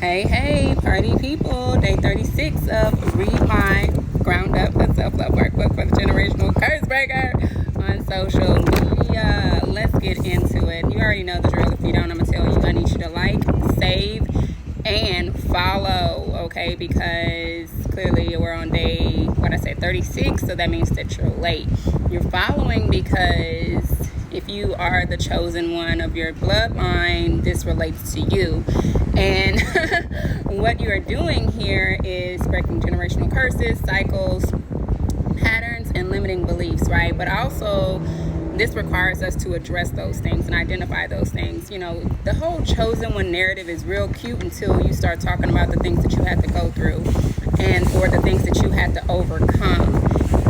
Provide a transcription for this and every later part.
Hey, party people. Day 36 of Read My Ground Up, the self-love workbook for the generational curse breaker on social media. Let's get into it. You already know the drill. If you don't, I'm going to tell you. I need you to like, save, and follow, okay? Because clearly we're on day, 36, so that means that you're late. You're following because if you are the chosen one of your bloodline, this relates to you. And what you are doing here is breaking generational curses, cycles, patterns, and limiting beliefs, right? But also, this requires us to address those things and identify those things. You know, the whole chosen one narrative is real cute until you start talking about the things that you had to go through or the things that you had to overcome.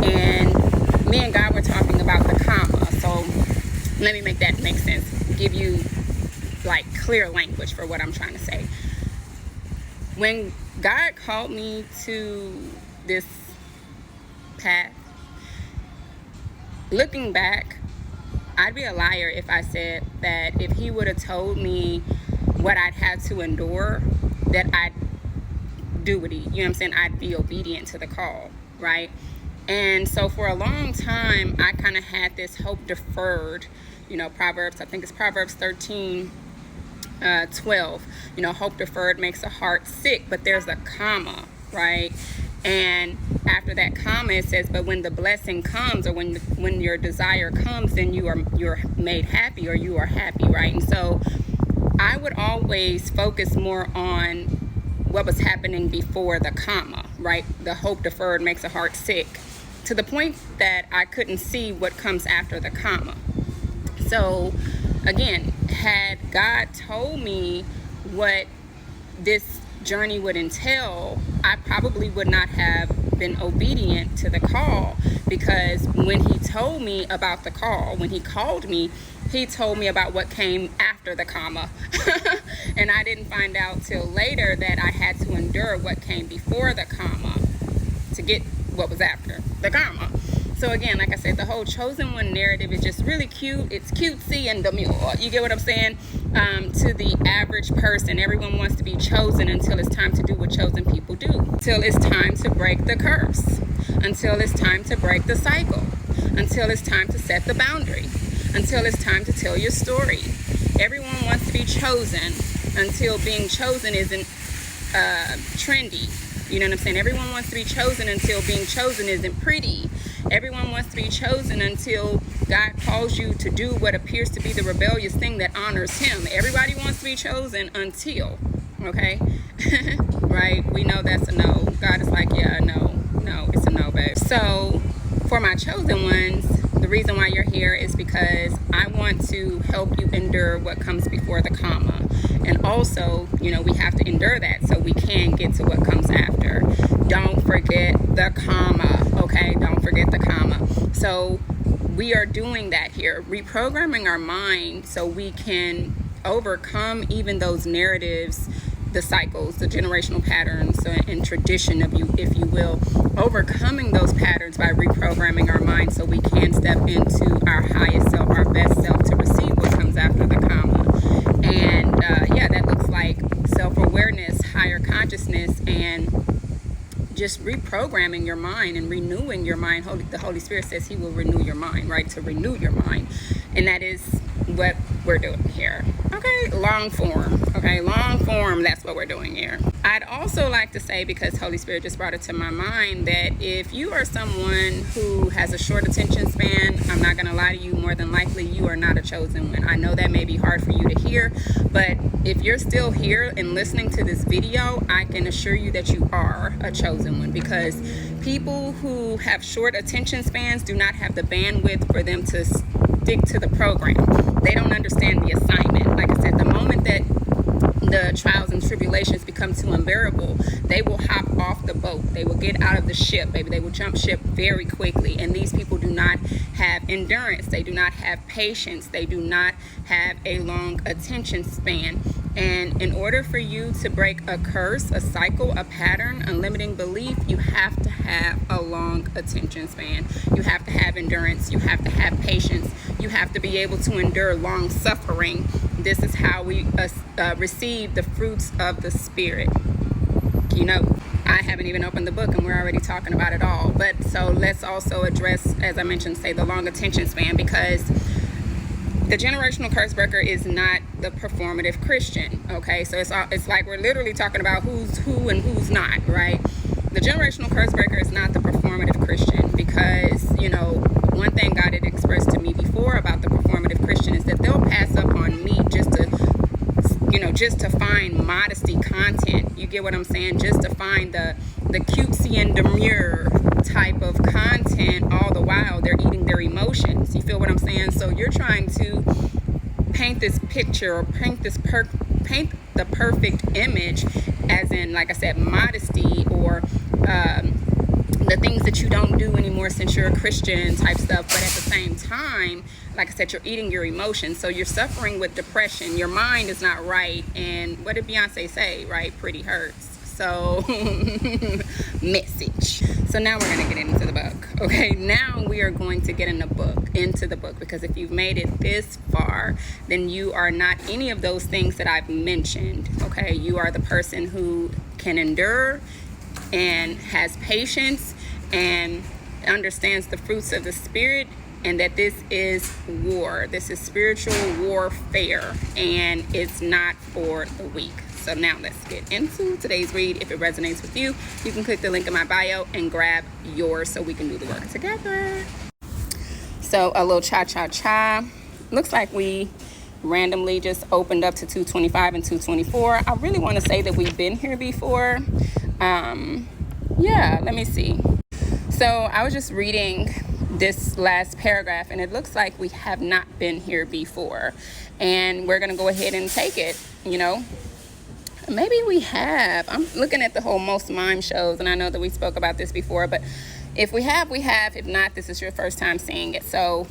And me and God were talking about the comma. So let me make that make sense. Give you like clear language for what I'm trying to say. When God called me to this path, looking back, I'd be a liar if I said that if he would have told me what I'd have to endure, that I'd do what I'd be obedient to the call, right? And so for a long time, I kind of had this hope deferred, Proverbs 13, 12, hope deferred makes a heart sick, but there's a comma, right? And after that comma, it says, but when the blessing comes, or when your desire comes, then you're made happy, or you are happy, right? And so I would always focus more on what was happening before the comma, right? The hope deferred makes a heart sick, to the point that I couldn't see what comes after the comma. So again, had God told me what this journey would entail, I probably would not have been obedient to the call, because when he told me about the call, when he called me, he told me about what came after the comma. And I didn't find out till later that I had to endure what came before the comma to get what was after the comma. So again, like I said, the whole chosen one narrative is just really cute. It's cutesy and demure. You get what I'm saying? To the average person, everyone wants to be chosen until it's time to do what chosen people do. Until it's time to break the curse. Until it's time to break the cycle. Until it's time to set the boundary. Until it's time to tell your story. Everyone wants to be chosen until being chosen isn't trendy. You know what I'm saying? Everyone wants to be chosen until being chosen isn't pretty. Everyone wants to be chosen until God calls you to do what appears to be the rebellious thing that honors him. Everybody wants to be chosen until, okay? Right? We know that's a no. God is like, yeah, no, it's a no, babe. So for my chosen ones, the reason why you're here is because I want to help you endure what comes before the comma. And also, we have to endure that so we can get to what comes after. Don't forget the comma, okay? Don't forget the comma. So we are doing that here, reprogramming our mind so we can overcome even those narratives, the cycles, the generational patterns and tradition of you, if you will, overcoming those patterns by reprogramming our mind so we can step into our highest self, our best self, to receive what comes after the comma. And that looks like self-awareness, higher consciousness, and just reprogramming your mind and renewing your mind. The Holy Spirit says he will renew your mind, right? To renew your mind. And that is what we're doing here. Okay, long form. Okay, long form, that's what we're doing here. I'd also like to say, because Holy Spirit just brought it to my mind, that if you are someone who has a short attention span, I'm not going to lie to you, more than likely you are not a chosen one. I know that may be hard for you to hear, but if you're still here and listening to this video, I can assure you that you are a chosen one, because people who have short attention spans do not have the bandwidth for them to stick to the program. They don't understand the assignment. Like I said, the moment that the trials and tribulations become too unbearable, they will hop off the boat. They will get out of the ship, baby. They will jump ship very quickly. And these people do not have endurance. They do not have patience. They do not have a long attention span. And in order for you to break a curse, a cycle, a pattern, a limiting belief, you have to have a long attention span. You have to have endurance. You have to have patience. You have to be able to endure long suffering. this is how we receive the fruits of the Spirit. You know, I haven't even opened the book and we're already talking about it all. But so let's also address, as I mentioned, say the long attention span, because the generational curse breaker is not the performative Christian. Okay, so it's like we're literally talking about who's who and who's not, right? The generational curse breaker is not the performative Christian, because, you know, one thing God had expressed to me before about the performative Christian is that they'll pass up on me just to find modesty content. You get what I'm saying? Just to find the cutesy and demure type of content, all the while they're eating their emotions. You feel what I'm saying? So you're trying to paint this picture, or paint the perfect image, as in, like I said, modesty, or the things that you don't do anymore since you're a Christian type stuff. But at the same time, like I said, you're eating your emotions. So you're suffering with depression. Your mind is not right. And what did Beyonce say, right? Pretty hurts. So message. So now we're going to get into the book. Okay, now we are going to get into the book, because if you've made it this far, then you are not any of those things that I've mentioned. Okay, you are the person who can endure and has patience and understands the fruits of the Spirit, and that this is war. This is spiritual warfare, and it's not for the weak. So now let's get into today's read. If it resonates with you, you can click the link in my bio and grab yours so we can do the work together. So a little cha-cha-cha. Looks like we randomly just opened up to 225 and 224. I really want to say that we've been here before. Yeah, let me see. So I was just reading this last paragraph, and it looks like we have not been here before. And we're going to go ahead and take it, you know. Maybe we have. I'm looking at the whole Most Mime shows, and I know that we spoke about this before, but if we have, we have. If not, this is your first time seeing it. So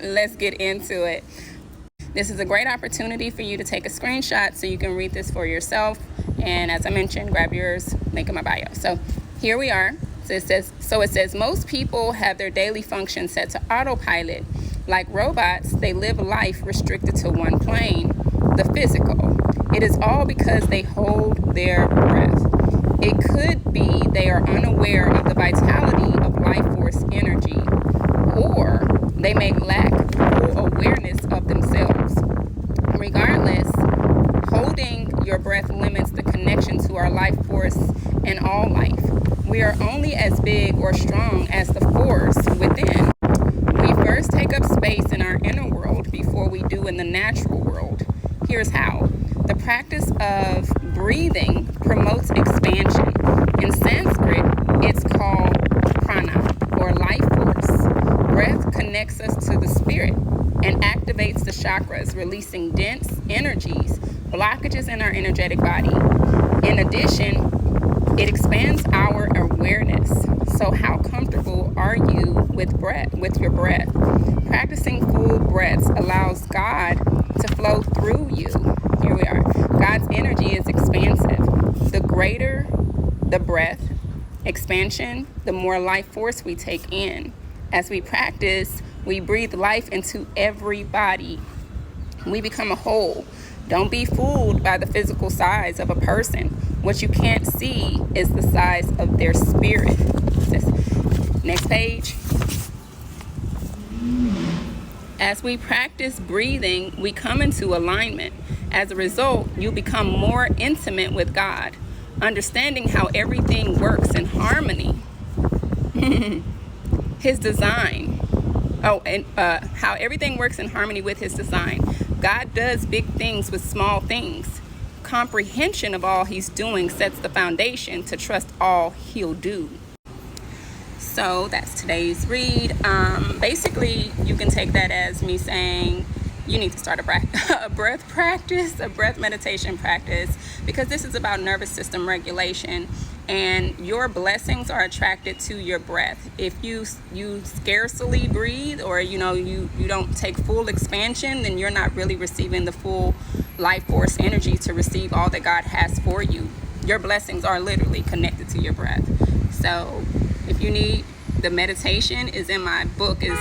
let's get into it. This is a great opportunity for you to take a screenshot so you can read this for yourself. And as I mentioned, grab yours, link in my bio. So here we are. So it says, most people have their daily function set to autopilot. Like robots, they live a life restricted to one plane, the physical. It is all because they hold their breath. It could be they are unaware of the vitality of life force energy, or they may lack full awareness of themselves. Regardless, holding your breath limits the connection to our life force and all life. We are only as big or strong as the force within. We first take up space in our inner world before we do in the natural world. Here's how. The practice of breathing promotes expansion. In Sanskrit, it's called prana, or life force. Breath connects us to the spirit and activates the chakras, releasing dense energies, blockages in our energetic body. In addition, it expands our awareness. So how comfortable are you with your breath? Practicing full breaths allows God to flow through you. Here we are. God's energy is expansive. The greater the breath expansion, the more life force we take in. As we practice, we breathe life into every body. We become a whole. Don't be fooled by the physical size of a person. What you can't see is the size of their spirit. Next page. As we practice breathing, we come into alignment. As a result, you become more intimate with God, understanding how everything works in harmony. His design. How everything works in harmony with His design. God does big things with small things. Comprehension of all He's doing sets the foundation to trust all He'll do. So that's today's read. Basically, you can take that as me saying you need to start a breath practice, a breath meditation practice, because this is about nervous system regulation, and your blessings are attracted to your breath. If you scarcely breathe, or you don't take full expansion, then you're not really receiving the full life force energy to receive all that God has for you. Your blessings are literally connected to your breath. So if you need, the meditation is in my book, is